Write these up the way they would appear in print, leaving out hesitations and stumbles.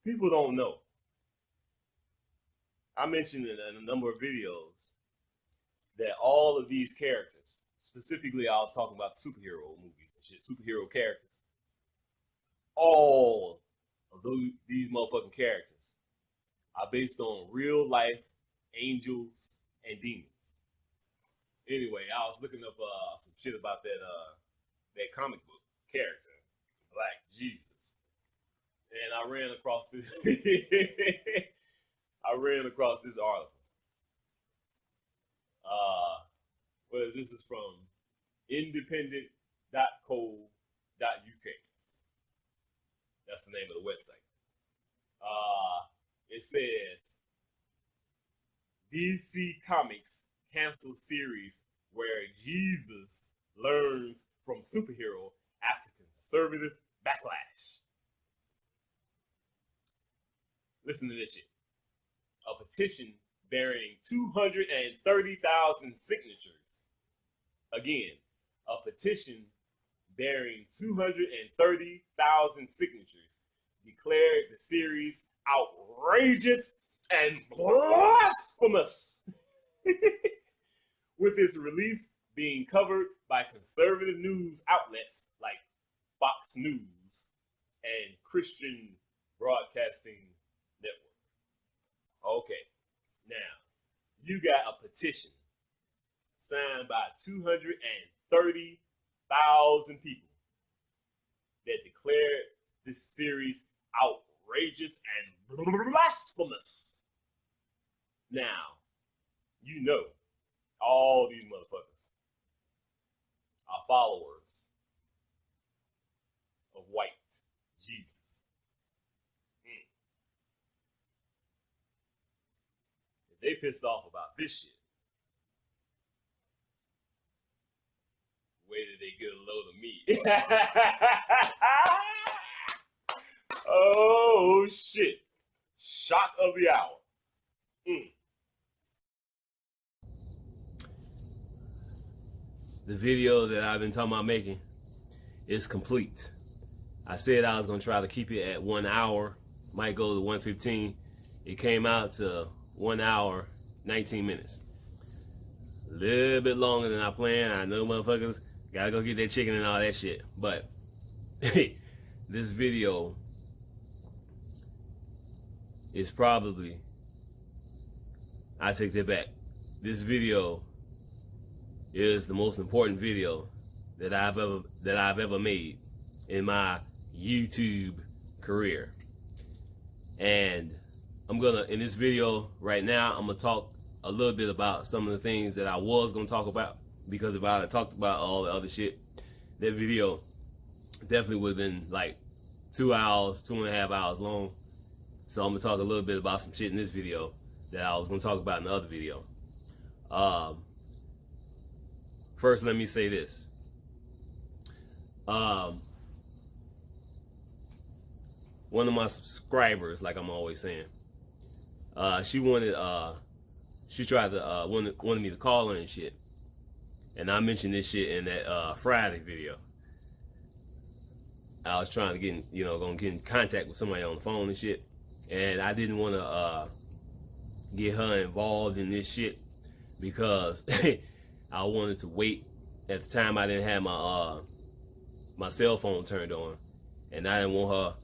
People don't know. I mentioned in a number of videos that all of these characters, specifically I was talking about the superhero movies and shit, superhero characters, all of these motherfucking characters are based on real life angels and demons. Anyway, I was looking up some shit about that comic book character, Black Jesus, and I ran across this. I ran across this article. This is from independent.co.uk. That's the name of the website. It says DC Comics cancels series where Jesus learns from superhero after conservative backlash. Listen to this shit. A petition bearing 230,000 signatures. Again, a petition bearing 230,000 signatures declared the series outrageous and blasphemous, with its release being covered by conservative news outlets like Fox News and Christian Broadcasting Network. Okay, now you got a petition signed by 230,000 people that declared this series outrageous and blasphemous. Now, you know, all these motherfuckers are followers of white Jesus. If they pissed off about this shit, where did they get a load of me? Oh shit. Shock of the hour. The video that I've been talking about making is complete. I said I was gonna try to keep it at 1 hour, might go to 1:15. It came out to 1 hour, 19 minutes. A little bit longer than I planned. I know motherfuckers gotta go get their chicken and all that shit. But this video is probably, I take that back. This video is the most important video that I've ever made in my YouTube career. And I'm gonna, in this video right now, I'm gonna talk a little bit about some of the things that I was gonna talk about, because if I had talked about all the other shit, that video definitely would have been like 2 hours, 2.5 hours long. So I'm gonna talk a little bit about some shit in this video that I was gonna talk about in the other video. First, let me say this. One of my subscribers, like I'm always saying, she wanted me to call her and shit. And I mentioned this shit in that Friday video. I was trying to gonna get in contact with somebody on the phone and shit. And I didn't want to get her involved in this shit because I wanted to wait. At the time, I didn't have my cell phone turned on, and I didn't want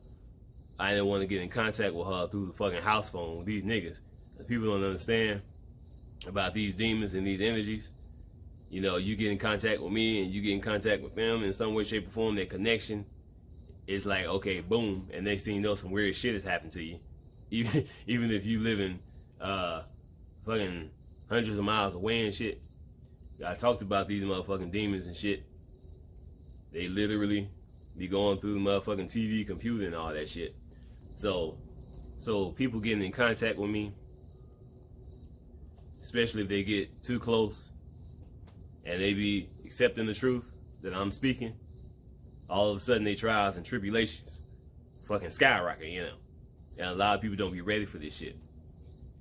to get in contact with her through the fucking house phone with these niggas. People don't understand about these demons and these energies. You know, you get in contact with me and you get in contact with them in some way, shape, or form. That connection is like, okay, boom, and next thing you know, some weird shit has happened to you. Even if you live in fucking hundreds of miles away and shit. I talked about these motherfucking demons and shit. They literally be going through the motherfucking TV, computer, and all that shit. So people getting in contact with me, especially if they get too close and they be accepting the truth that I'm speaking, all of a sudden they trials and tribulations fucking skyrocket, you know. And a lot of people don't be ready for this shit.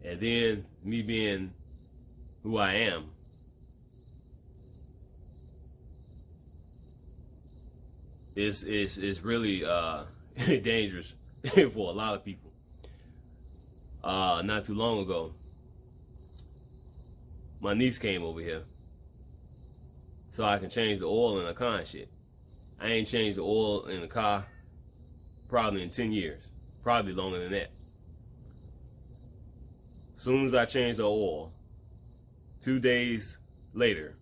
And then me being who I am, it's really dangerous for a lot of people. not too long ago, my niece came over here so I can change the oil in the car and shit. I ain't changed the oil in the car probably in 10 years, probably longer than that. Soon as I changed the oil, 2 days later,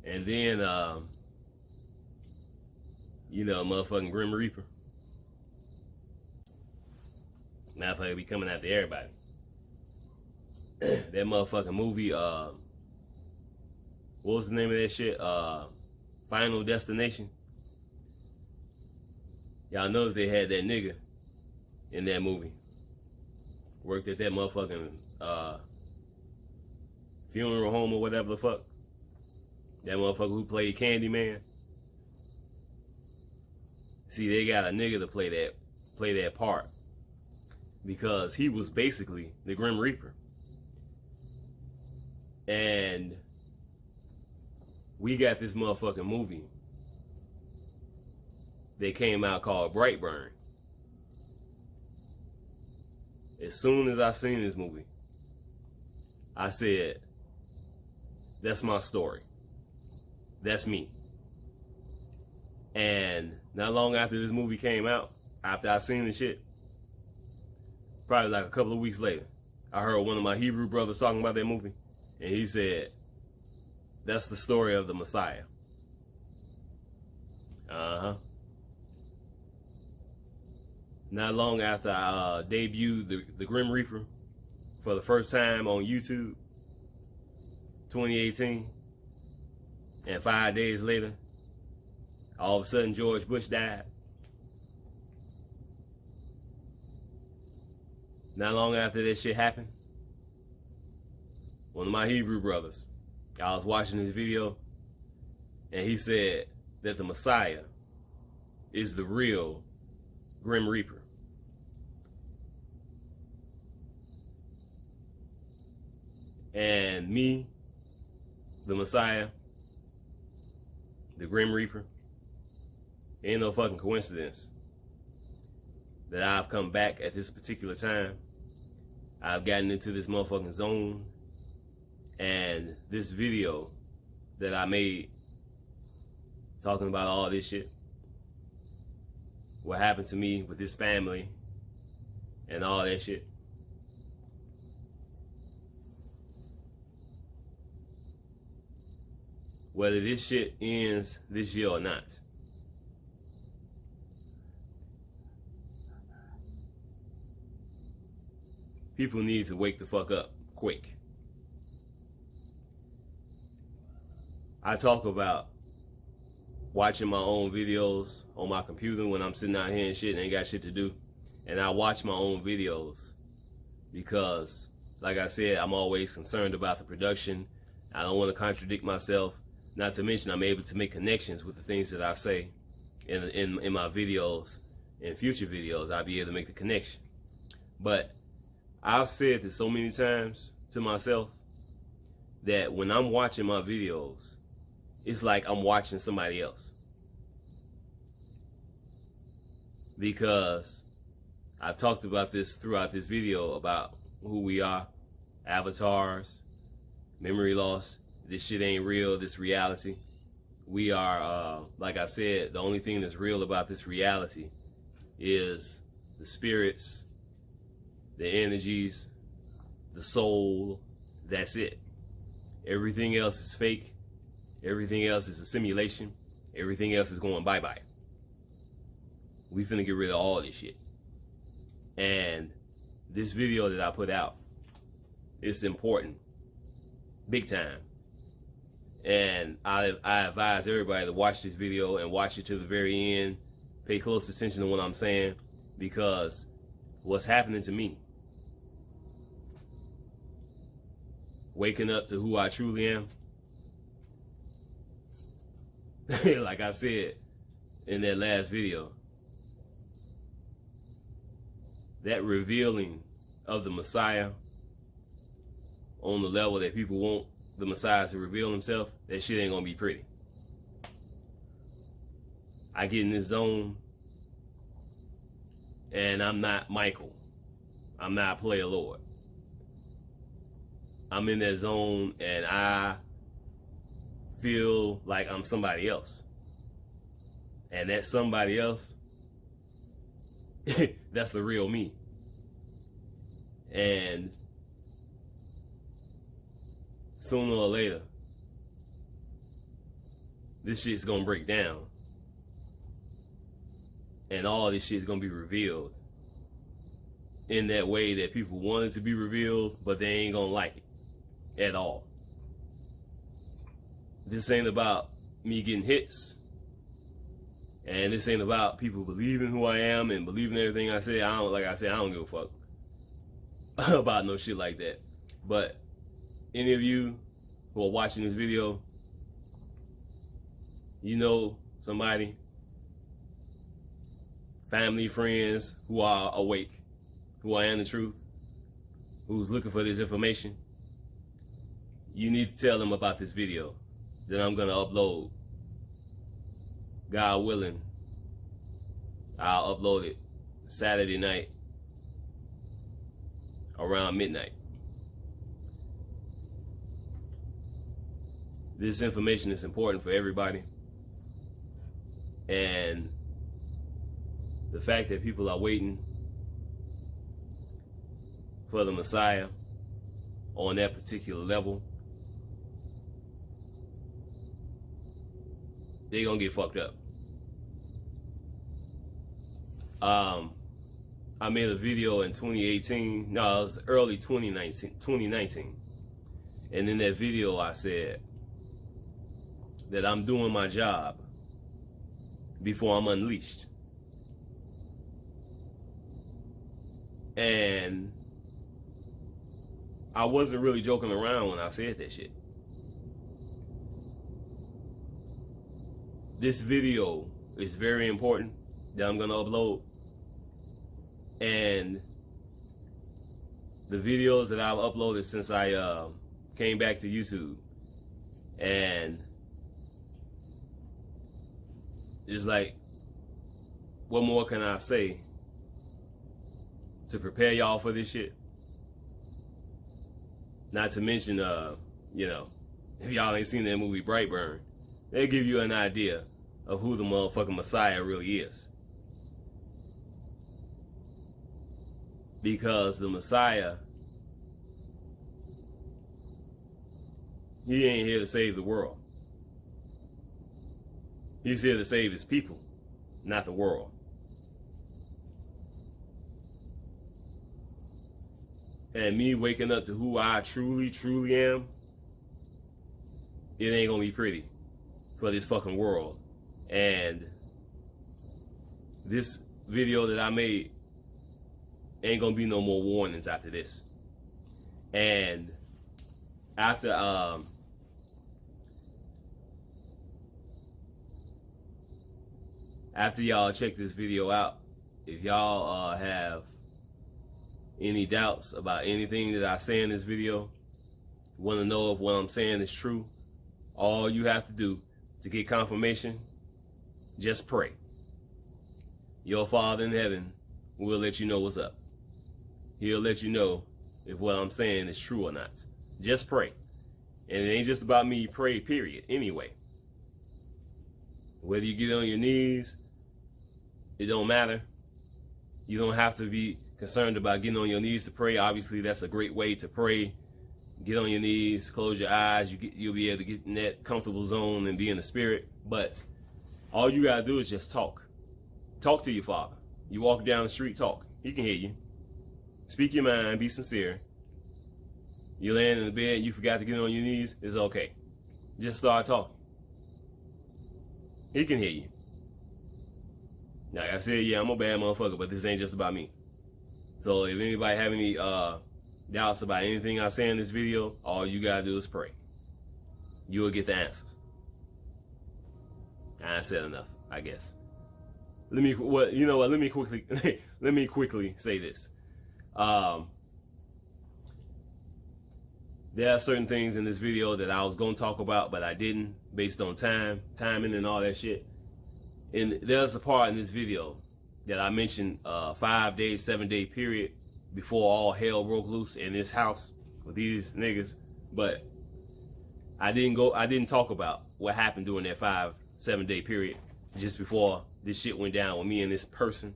and then, you know, motherfucking Grim Reaper. Motherfucker be coming after everybody. That motherfucking movie, what was the name of that shit? Final Destination. Y'all notice they had that nigga in that movie. Worked at that motherfucking funeral home or whatever the fuck. That motherfucker who played Candyman. See, they got a nigga to play that part because he was basically the Grim Reaper. And we got this motherfucking movie that came out called BRIGHTBURN. As soon as I seen this movie, I said, that's my story. That's me. And not long after this movie came out, after I seen the shit, probably like a couple of weeks later, I heard one of my Hebrew brothers talking about that movie, and he said, that's the story of the Messiah. Not long after I debuted the Grim Reaper for the first time on YouTube, 2018, and 5 days later, all of a sudden George Bush died. Not long after that shit happened, one of my Hebrew brothers, I was watching his video, and he said that the Messiah is the real Grim Reaper. And me, the Messiah, the Grim Reaper, ain't no fucking coincidence that I've come back at this particular time. I've gotten into this motherfucking zone, and this video that I made talking about all this shit, what happened to me with this family and all that shit, whether this shit ends this year or not, people need to wake the fuck up quick. I talk about watching my own videos on my computer when I'm sitting out here and shit and ain't got shit to do. And I watch my own videos because, like I said, I'm always concerned about the production. I don't want to contradict myself. Not to mention, I'm able to make connections with the things that I say in my videos. In future videos, I'll be able to make the connection. But I've said this so many times to myself that when I'm watching my videos, it's like I'm watching somebody else. Because I've talked about this throughout this video about who we are, avatars, memory loss. This shit ain't real, this reality. We are, like I said, the only thing that's real about this reality is the spirits, the energies, the soul. That's it. Everything else is fake. Everything else is a simulation. Everything else is going bye-bye. We finna get rid of all this shit. And this video that I put out, it's important. Big time. And I advise everybody to watch this video and watch it to the very end. Pay close attention to what I'm saying, because what's happening to me, waking up to who I truly am, like I said in that last video, that revealing of the Messiah on the level that people want the Messiah to reveal himself, that shit ain't gonna be pretty. I get in this zone, and I'm not Michael. I'm not Player Lord. I'm in that zone, and I feel like I'm somebody else. And that somebody else, that's the real me. And sooner or later, this shit's gonna break down. And all this shit's gonna be revealed in that way that people want it to be revealed, but they ain't gonna like it at all. This ain't about me getting hits. And this ain't about people believing who I am and believing everything I say. I don't give a fuck about no shit like that. But any of you who are watching this video, you know somebody, family, friends who are awake, who are in the truth, who's looking for this information, you need to tell them about this video that I'm gonna upload. God willing, I'll upload it Saturday night around midnight. This information is important for everybody. And the fact that people are waiting for the Messiah on that particular level, they're gonna get fucked up. I made a video in 2018. No, it was early 2019. And in that video, I said that I'm doing my job before I'm unleashed. And I wasn't really joking around when I said that shit. This video is very important that I'm gonna upload. And the videos that I've uploaded since I came back to YouTube, and it's like, what more can I say to prepare y'all for this shit? Not to mention, you know, if y'all ain't seen that movie BRIGHTBURN, they give you an idea of who the motherfucking Messiah really is. Because the Messiah, he ain't here to save the world. He's here to save his people, not the world. And me waking up to who I truly, truly am, it ain't gonna be pretty for this fucking world. And this video that I made ain't gonna be no more warnings after this. And after y'all check this video out, if y'all have any doubts about anything that I say in this video, want to know if what I'm saying is true, all you have to do to get confirmation, just pray. Your Father in heaven will let you know what's up. He'll let you know if what I'm saying is true or not. Just pray. And it ain't just about me, pray, period. Anyway, whether you get on your knees, it don't matter. You don't have to be concerned about getting on your knees to pray. Obviously, that's a great way to pray. Get on your knees, close your eyes. You'll be able to get in that comfortable zone and be in the spirit. But all you gotta do is just talk. Talk to your Father. You walk down the street, talk. He can hear you. Speak your mind, be sincere. You laying in the bed, you forgot to get on your knees, it's okay. Just start talking. He can hear you. Like I said, yeah, I'm a bad motherfucker, but this ain't just about me. So if anybody have any doubts about anything I say in this video, all you gotta do is pray. You will get the answers. I said enough, I guess. Let me quickly say this. There are certain things in this video that I was gonna talk about, but I didn't, based on timing and all that shit. And there's a part in this video that I mentioned 5 days, 7 day period before all hell broke loose in this house with these niggas. But I didn't talk about what happened during that 5-7 day period just before this shit went down with me and this person.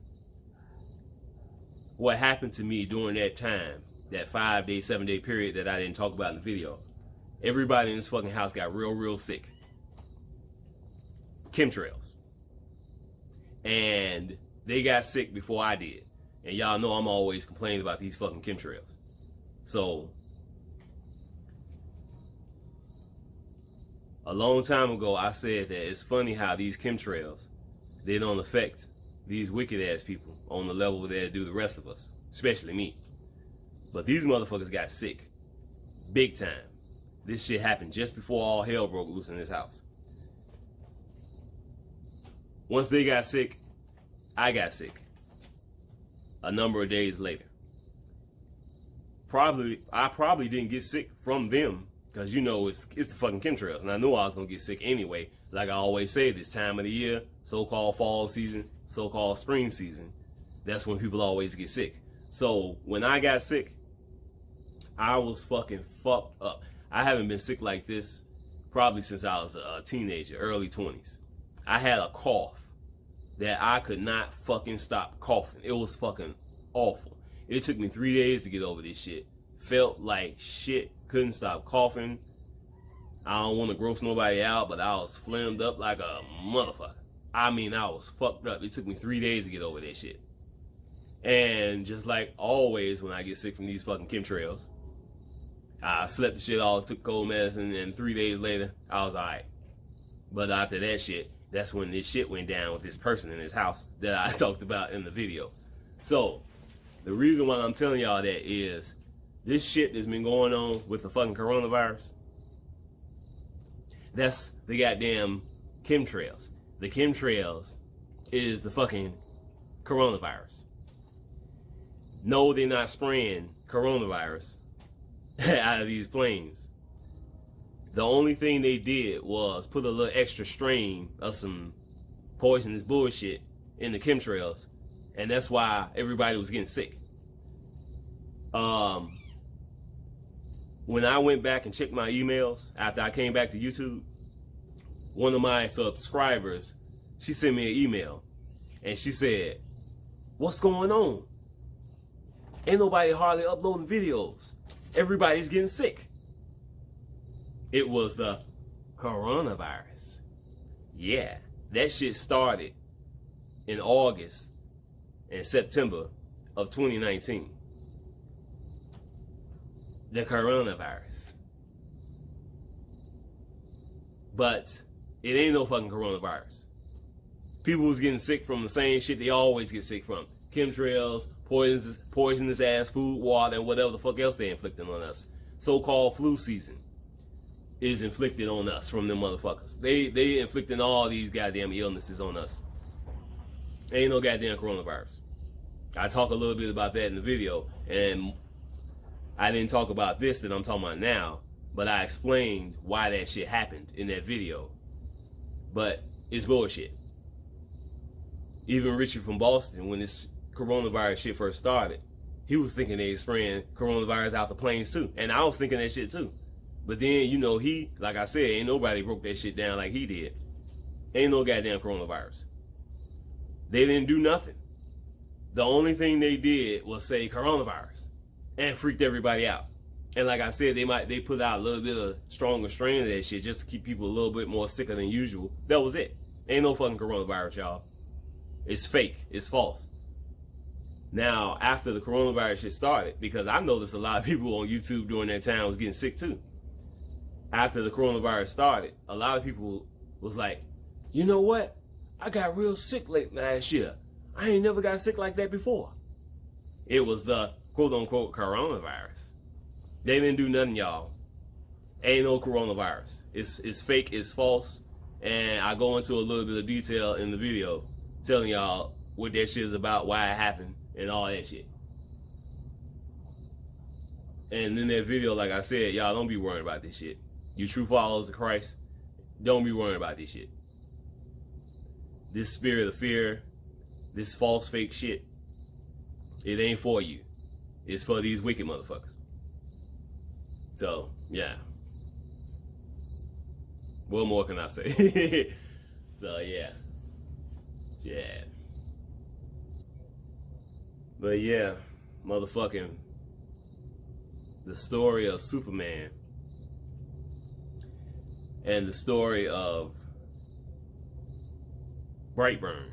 What happened to me during that time, that 5 day, 7 day period that I didn't talk about in the video. Everybody in this fucking house got real sick. Chemtrails. And they got sick before I did. And y'all know I'm always complaining about these fucking chemtrails. So, a long time ago, I said that it's funny how these chemtrails, they don't affect these wicked ass people on the level that they do the rest of us, especially me. But these motherfuckers got sick. Big time. This shit happened just before all hell broke loose in this house. Once they got sick, I got sick. A number of days later. I probably didn't get sick from them because you know it's the fucking chemtrails, and I knew I was gonna get sick anyway. Like I always say, this time of the year, so-called fall season, so-called spring season, that's when people always get sick. So when I got sick, I was fucking fucked up. I haven't been sick like this probably since I was a teenager, early 20s. I had a cough that I could not fucking stop coughing. It was fucking awful. It took me 3 days to get over this shit. Felt like shit. Couldn't stop coughing. I don't want to gross nobody out, but I was flamed up like a motherfucker. I mean, I was fucked up. It took me 3 days to get over that shit. And just like always when I get sick from these fucking chemtrails, I slept the shit off, took cold medicine, and 3 days later, I was alright. But after that shit, that's when this shit went down with this person in this house that I talked about in the video. So, the reason why I'm telling y'all that is, this shit that's been going on with the fucking coronavirus, that's the goddamn chemtrails. The chemtrails is the fucking coronavirus. No, they're not spraying coronavirus out of these planes. The only thing they did was put a little extra strain of some poisonous bullshit in the chemtrails, and that's why everybody was getting sick. When I went back and checked my emails after I came back to YouTube, one of my subscribers, she sent me an email, and she said, "What's going on? Ain't nobody hardly uploading videos. Everybody's getting sick." It was the coronavirus. Yeah, that shit started in August and September of 2019. The coronavirus. But it ain't no fucking coronavirus. People was getting sick from the same shit they always get sick from. Chemtrails, poisonous ass food, water, and whatever the fuck else they inflicting on us. So-called flu season is inflicted on us from them motherfuckers. They inflicting all these goddamn illnesses on us. Ain't no goddamn coronavirus. I talk a little bit about that in the video, and I didn't talk about this that I'm talking about now, but I explained why that shit happened in that video. But it's bullshit. Even Richard from Boston, when this coronavirus shit first started, he was thinking they was spraying coronavirus out the planes too. And I was thinking that shit too. But then, you know, he, like I said, ain't nobody broke that shit down like he did. Ain't no goddamn coronavirus. They didn't do nothing. The only thing they did was say coronavirus and freaked everybody out. And like I said, they put out a little bit of stronger strain of that shit just to keep people a little bit more sicker than usual. That was it. Ain't no fucking coronavirus, y'all. It's fake. It's false. Now, after the coronavirus shit started, because I noticed a lot of people on YouTube during that time was getting sick too. After the coronavirus started, a lot of people was like, you know what? I got real sick late last year. I ain't never got sick like that before. It was the quote-unquote coronavirus. They didn't do nothing, y'all. Ain't no coronavirus. It's fake, it's false, and I go into a little bit of detail in the video telling y'all what that shit is about, why it happened, and all that shit. And in that video, like I said, y'all don't be worrying about this shit. You true followers of Christ, don't be worrying about this shit. this spirit of fear, this false fake shit, it ain't for you. It's for these wicked motherfuckers. So, yeah. What more can I say? So, yeah. Yeah. But yeah, motherfucking the story of Superman and the story of BRIGHTBURN,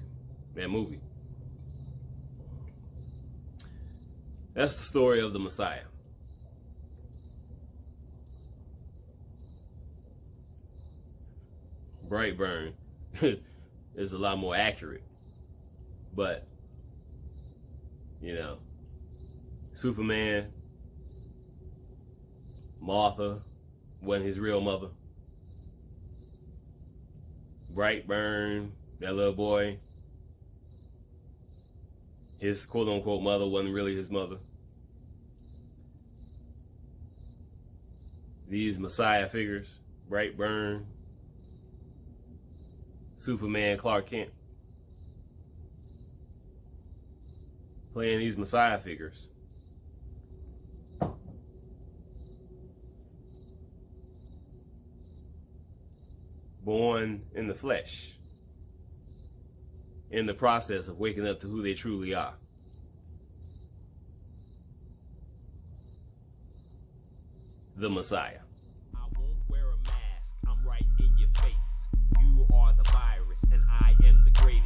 that movie. That's the story of the Messiah. BRIGHTBURN is a lot more accurate. But, you know, Superman, Martha wasn't his real mother. BRIGHTBURN, that little boy, his quote-unquote mother wasn't really his mother. These Messiah figures, BRIGHTBURN, Superman, Clark Kent, playing these Messiah figures. Born in the flesh, in the process of waking up to who they truly are. The Messiah. I won't wear a mask, I'm right in your face. You are the virus and I am the greatest.